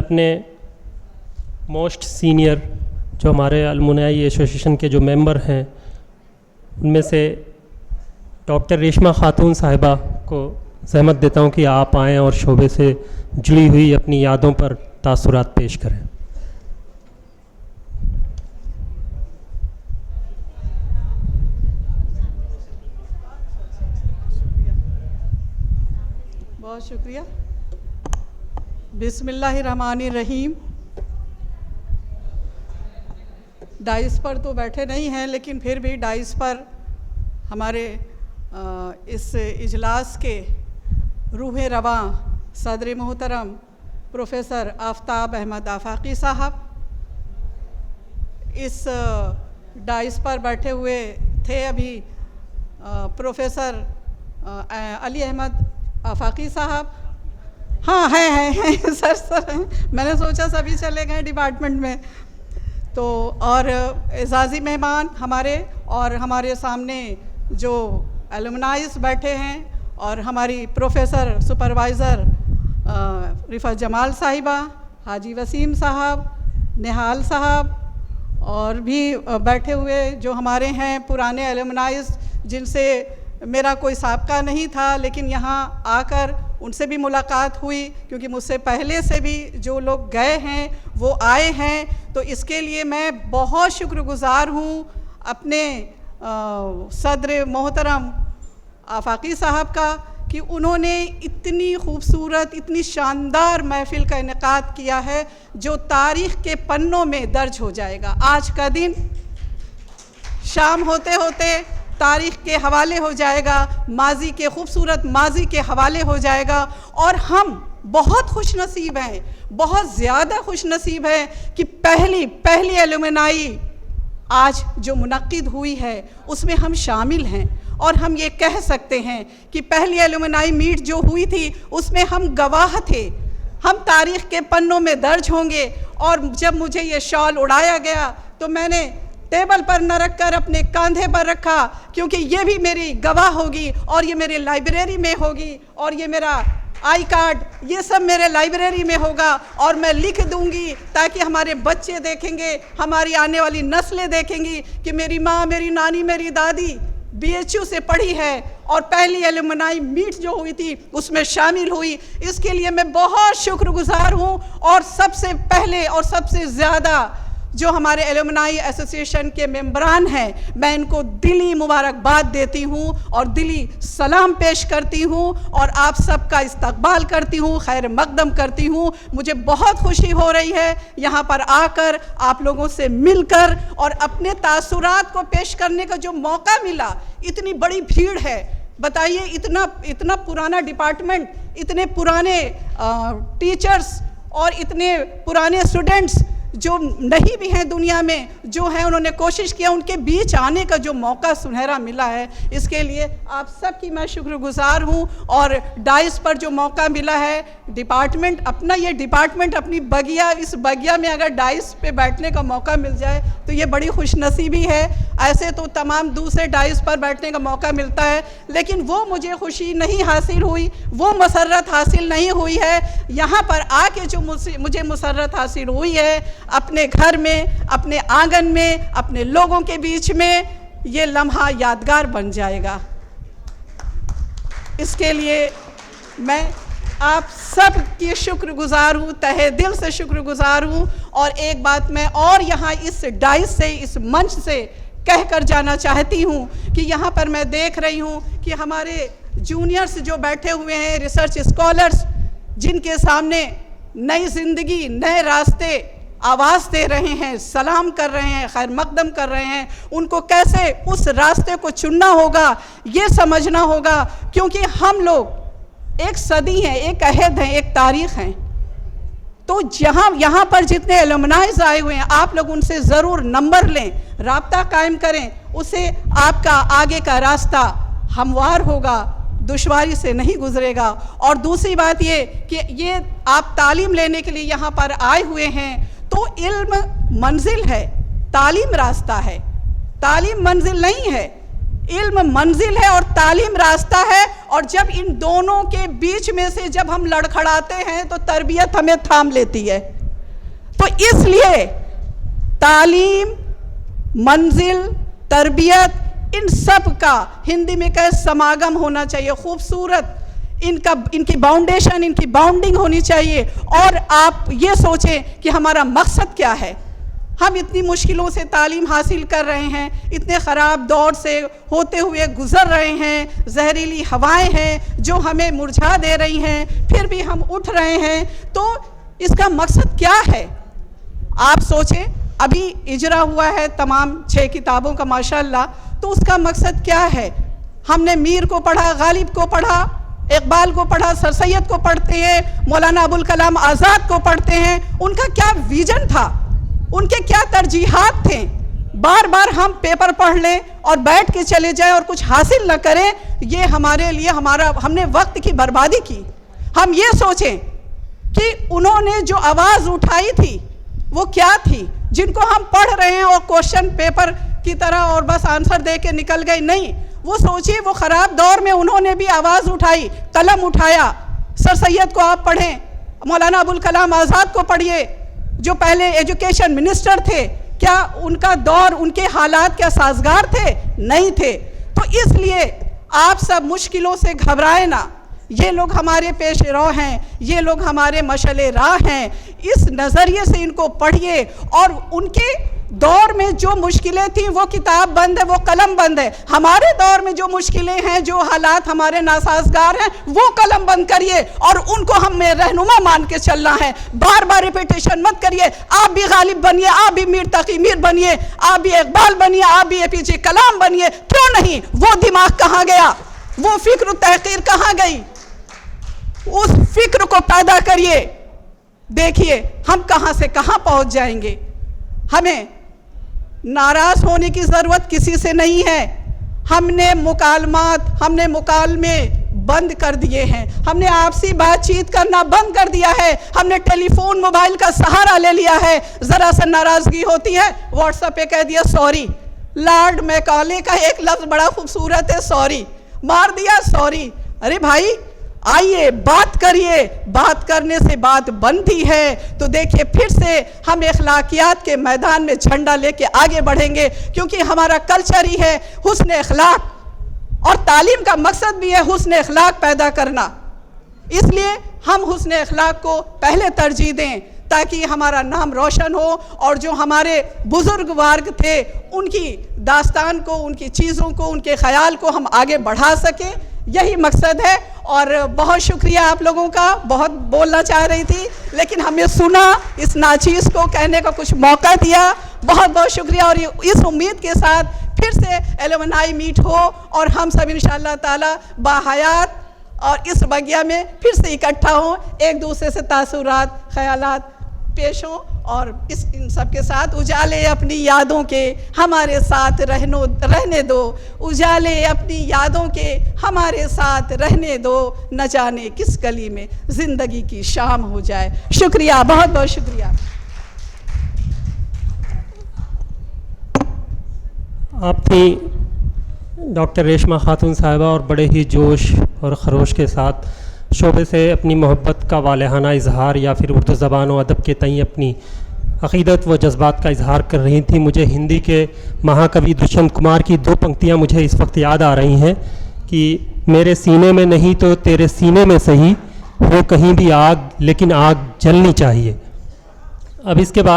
اپنے most senior جو ہمارے المنائی ایسوسیشن کے جو ممبر ہیں ان میں سے ڈاکٹر ریشمہ خاتون صاحبہ کو زحمت دیتا ہوں کہ آپ آئیں اور شعبے سے جڑی ہوئی اپنی یادوں پر تاثرات پیش کریں۔ بہت شکریہ۔ بسم اللہ الرحمن الرحیم۔ ڈائس پر تو بیٹھے نہیں ہیں لیکن پھر بھی ڈائس پر ہمارے اس اجلاس کے روح رواں صدر محترم پروفیسر آفتاب احمد آفاقی صاحب اس ڈائس پر بیٹھے ہوئے تھے ابھی پروفیسر علی احمد آفاقی صاحب، ہاں ہیں سر ہیں، میں نے سوچا سبھی چلے گئے ڈپارٹمنٹ میں تو، اور اعزازی مہمان ہمارے اور ہمارے سامنے جو ایلومنائز بیٹھے ہیں اور ہماری پروفیسر سپروائزر رفعت جمال صاحبہ، حاجی وسیم صاحب، نہال صاحب اور بھی بیٹھے ہوئے جو ہمارے ہیں پرانے ایلومنائز جن سے میرا کوئی سابقہ نہیں تھا لیکن یہاں آ کر ان سے بھی ملاقات ہوئی کیونکہ مجھ سے پہلے سے بھی جو لوگ گئے ہیں وہ آئے ہیں، تو اس کے لیے میں بہت شکر گزار ہوں اپنے صدر محترم آفاقی صاحب کا کہ انہوں نے اتنی خوبصورت اتنی شاندار محفل کا انعقاد کیا ہے جو تاریخ کے پنوں میں درج ہو جائے گا۔ آج کا دن شام ہوتے ہوتے تاریخ کے حوالے ہو جائے گا، ماضی کے خوبصورت ماضی کے حوالے ہو جائے گا، اور ہم بہت خوش نصیب ہیں، بہت زیادہ خوش نصیب ہیں کہ پہلی ایلومنائی آج جو منعقد ہوئی ہے اس میں ہم شامل ہیں، اور ہم یہ کہہ سکتے ہیں کہ پہلی ایلومنائی میٹ جو ہوئی تھی اس میں ہم گواہ تھے، ہم تاریخ کے پنوں میں درج ہوں گے۔ اور جب مجھے یہ شال اڑایا گیا تو میں نے ٹیبل پر نہ رکھ کر اپنے کاندھے پر رکھا کیونکہ یہ بھی میری گواہ ہوگی اور یہ میرے لائبریری میں ہوگی، اور یہ میرا آئی کارڈ یہ سب میرے لائبریری میں ہوگا، اور میں لکھ دوں گی تاکہ ہمارے بچے دیکھیں گے، ہماری آنے والی نسلیں دیکھیں گی کہ میری ماں، میری نانی، میری دادی BHU سے پڑھی ہے اور پہلی ایلومنائی میٹ جو ہوئی تھی اس میں شامل ہوئی۔ اس کے لیے میں بہت شکر گزار ہوں، اور سب سے پہلے اور سب سے زیادہ جو ہمارے ایلومنائی ایسوسیشن کے ممبران ہیں میں ان کو دلی مبارکباد دیتی ہوں اور دلی سلام پیش کرتی ہوں، اور آپ سب کا استقبال کرتی ہوں، خیر مقدم کرتی ہوں۔ مجھے بہت خوشی ہو رہی ہے یہاں پر آ کر آپ لوگوں سے مل کر اور اپنے تاثرات کو پیش کرنے کا جو موقع ملا۔ اتنی بڑی بھیڑ ہے، بتائیے اتنا پرانا ڈپارٹمنٹ، اتنے پرانے ٹیچرز اور اتنے پرانے اسٹوڈنٹس جو نہیں بھی ہیں دنیا میں، جو ہیں انہوں نے کوشش کیا، ان کے بیچ آنے کا جو موقع سنہرا ملا ہے، اس کے لیے آپ سب کی میں شکر گزار ہوں۔ اور ڈائس پر جو موقع ملا ہے، ڈپارٹمنٹ اپنا یہ ڈپارٹمنٹ اپنی بگیا، اس بگیا میں اگر ڈائس پہ بیٹھنے کا موقع مل جائے تو یہ بڑی خوش نصیبی ہے۔ ایسے تو تمام دوسرے ڈائس پر بیٹھنے کا موقع ملتا ہے لیکن وہ مجھے خوشی نہیں حاصل ہوئی، وہ مسرت حاصل نہیں ہوئی ہے۔ یہاں پر آ کے جو مجھے مسرت حاصل ہوئی ہے، اپنے گھر میں، اپنے آنگن میں، اپنے لوگوں کے بیچ میں، یہ لمحہ یادگار بن جائے گا۔ اس کے لیے میں آپ سب کی شکر گزار ہوں، تہہ دل سے شکر گزار ہوں۔ اور ایک بات میں اور یہاں اس ڈائس سے، اس منچ سے کہہ کر جانا چاہتی ہوں کہ یہاں پر میں دیکھ رہی ہوں کہ ہمارے جونیئرز جو بیٹھے ہوئے ہیں، ریسرچ اسکالرز، جن کے سامنے نئی زندگی، نئے راستے آواز دے رہے ہیں، سلام کر رہے ہیں، خیر مقدم کر رہے ہیں، ان کو کیسے اس راستے کو چننا ہوگا یہ سمجھنا ہوگا، کیونکہ ہم لوگ ایک صدی ہیں، ایک عہد ہیں، ایک تاریخ ہیں۔ تو یہاں پر جتنے ایلومنائز آئے ہوئے ہیں آپ لوگ ان سے ضرور نمبر لیں، رابطہ قائم کریں، اسے آپ کا آگے کا راستہ ہموار ہوگا، دشواری سے نہیں گزرے گا۔ اور دوسری بات یہ کہ یہ آپ تعلیم لینے کے لیے یہاں پر آئے ہوئے ہیں تو علم منزل ہے، تعلیم راستہ ہے، تعلیم منزل نہیں ہے۔ علم منزل ہے اور تعلیم راستہ ہے, اور جب ان دونوں کے بیچ میں سے جب ہم لڑکھڑاتے ہیں تو تربیت ہمیں تھام لیتی ہے. تو اس لیے تعلیم, منزل, تربیت, ان سب کا ہندی میں کہ سماگم ہونا چاہیے, خوبصورت ان کی باؤنڈیشن, ان کی باؤنڈنگ ہونی چاہیے. اور آپ یہ سوچیں کہ ہمارا مقصد کیا ہے. ہم اتنی مشکلوں سے تعلیم حاصل کر رہے ہیں, اتنے خراب دور سے ہوتے ہوئے گزر رہے ہیں, زہریلی ہوائیں ہیں جو ہمیں مرجھا دے رہی ہیں, پھر بھی ہم اٹھ رہے ہیں. تو اس کا مقصد کیا ہے آپ سوچیں. ابھی اجرا ہوا ہے تمام 6 کتابوں کا ماشاءاللہ, تو اس کا مقصد کیا ہے. ہم نے میر کو پڑھا, غالب کو پڑھا, اقبال کو پڑھا, سر سید کو پڑھتے ہیں, مولانا ابوالکلام آزاد کو پڑھتے ہیں. ان کا کیا ویژن تھا, ان کے کیا ترجیحات تھے. بار بار ہم پیپر پڑھ لیں اور بیٹھ کے چلے جائیں اور کچھ حاصل نہ کریں, یہ ہمارے لیے ہم نے وقت کی بربادی کی. ہم یہ سوچیں کہ انہوں نے جو آواز اٹھائی تھی وہ کیا تھی, جن کو ہم پڑھ رہے ہیں اور کوشچن پیپر کی طرح اور بس آنسر دے کے نکل گئے. نہیں, وہ سوچیے وہ خراب دور میں انہوں نے بھی آواز اٹھائی, قلم اٹھایا. سر سید کو آپ پڑھیں, مولانا ابوالکلام آزاد کو پڑھیے جو پہلے ایجوکیشن منسٹر تھے. کیا ان کا دور, ان کے حالات کیا سازگار تھے؟ نہیں تھے. تو اس لیے آپ سب مشکلوں سے گھبرائیں نہ. یہ لوگ ہمارے پیش رو ہیں, یہ لوگ ہمارے مشعل راہ ہیں. اس نظریے سے ان کو پڑھیے, اور ان کے دور میں جو مشکلیں تھیں وہ کتاب بند ہے, وہ قلم بند ہے. ہمارے دور میں جو مشکلیں ہیں, جو حالات ہمارے ناسازگار ہیں, وہ قلم بند کریے اور ان کو ہمیں رہنما مان کے چلنا ہے. بار بار ریپیٹیشن مت کریے. آپ بھی غالب بنیے, آپ بھی میر تقی میر بنیے, آپ بھی اقبال بنیے, آپ بھی APJ کلام بنیے. کیوں نہیں؟ وہ دماغ کہاں گیا, وہ فکر و تحقیر کہاں گئی؟ اس فکر کو پیدا کریے. دیکھیے ہم کہاں سے کہاں پہنچ جائیں گے. ہمیں ناراض ہونے کی ضرورت کسی سے نہیں ہے. ہم نے مکالمے بند کر دیے ہیں, ہم نے آپسی بات چیت کرنا بند کر دیا ہے, ہم نے ٹیلی فون موبائل کا سہارا لے لیا ہے. ذرا سا ناراضگی ہوتی ہے, واٹس ایپ پہ کہہ دیا سوری. لارڈ میکالے کا ایک لفظ بڑا خوبصورت ہے, سوری. مار دیا سوری. ارے بھائی آئیے بات کریے, بات کرنے سے بات بنتی ہے. تو دیکھیے پھر سے ہم اخلاقیات کے میدان میں جھنڈا لے کے آگے بڑھیں گے, کیونکہ ہمارا کلچر ہی ہے حسن اخلاق, اور تعلیم کا مقصد بھی ہے حسن اخلاق پیدا کرنا. اس لیے ہم حسن اخلاق کو پہلے ترجیح دیں تاکہ ہمارا نام روشن ہو, اور جو ہمارے بزرگوار تھے ان کی داستان کو, ان کی چیزوں کو, ان کے خیال کو ہم آگے بڑھا سکیں. یہی مقصد ہے. اور بہت شکریہ آپ لوگوں کا. بہت بولنا چاہ رہی تھی لیکن ہمیں سنا, اس ناچیز کو کہنے کا کچھ موقع دیا. بہت بہت شکریہ. اور اس امید کے ساتھ پھر سے ایلومنائی میٹ ہو اور ہم سب انشاءاللہ تعالی باحیات اور اس بگیا میں پھر سے اکٹھا ہوں, ایک دوسرے سے تاثرات, خیالات پیش ہوں, اور ان سب کے ساتھ اجالے اپنی یادوں کے ہمارے ساتھ رہنے دو. اجالے اپنی یادوں کے ہمارے ساتھ رہنے دو, نہ جانے کس گلی میں زندگی کی شام ہو جائے. شکریہ, بہت بہت شکریہ. آپ کی ڈاکٹر ریشما خاتون صاحبہ اور بڑے ہی جوش اور خروش کے ساتھ شعبے سے اپنی محبت کا والہانہ اظہار یا پھر اردو زبان و ادب کے تئیں اپنی عقیدت و جذبات کا اظہار کر رہی تھیں. مجھے ہندی کے مہاکوی دشینت کمار کی 2 پنکتیاں مجھے اس وقت یاد آ رہی ہیں کہ میرے سینے میں نہیں تو تیرے سینے میں صحیح ہو کہیں بھی آگ, لیکن آگ جلنی چاہیے. اب اس کے بعد